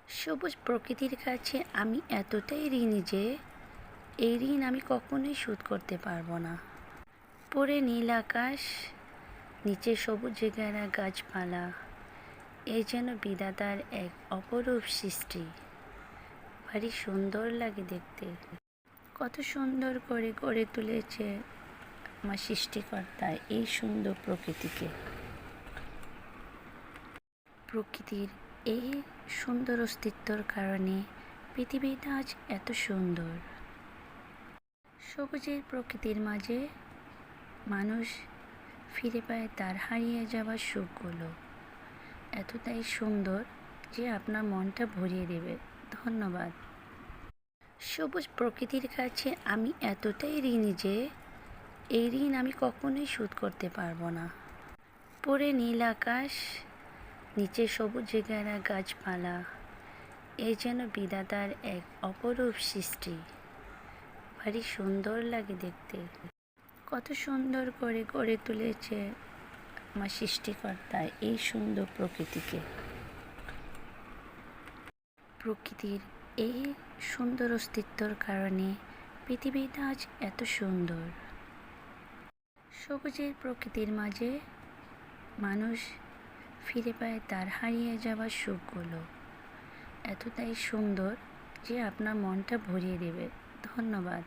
সবুজ প্রকৃতির কাছে আমি এতটাই ঋণী যে এই ঋণ আমি কখনোই শোধ করতে পারবো না। উপরে নীল আকাশ, নিচে সবুজে ঘেরা গাছপালা, এই যেন বিধাতার এক অপরূপ সৃষ্টি। ভারী সুন্দর লাগে দেখতে। কত সুন্দর করে গড়ে তুলেছে আমার সৃষ্টিকর্তা এই সুন্দর প্রকৃতিকে। প্রকৃতির এই সুন্দর অস্তিত্বর কারণে পৃথিবীটা আজ এত সুন্দর। সবুজের প্রকৃতির মাঝে মানুষ ফিরে পায় তার হারিয়ে যাওয়া সুখগুলো। এতটাই সুন্দর যে আপনার মনটা ভরিয়ে দেবে। ধন্যবাদ। সবুজ প্রকৃতির কাছে আমি এতটাই ঋণী যে এই ঋণ আমি কখনোই শোধ করতে পারবো না। উপরে নীল আকাশ, নিচে সবুজে ঘেরা গাছপালা, এই যেন বিধাতার এক অপরূপ সৃষ্টি। ভারী সুন্দর লাগে দেখতে। কত সুন্দর করে গড়ে তুলেছে আমার সৃষ্টিকর্তা এই সুন্দর প্রকৃতিকে। প্রকৃতির এই সুন্দর অস্তিত্বর কারণে পৃথিবীটা আজ এত সুন্দর। সবুজের প্রকৃতির মাঝে মানুষ ফিরে পায় তার হারিয়ে যাওয়া সুখগুলো। এতটাই সুন্দর যে আপনার মনটা ভরিয়ে দেবে। ধন্যবাদ।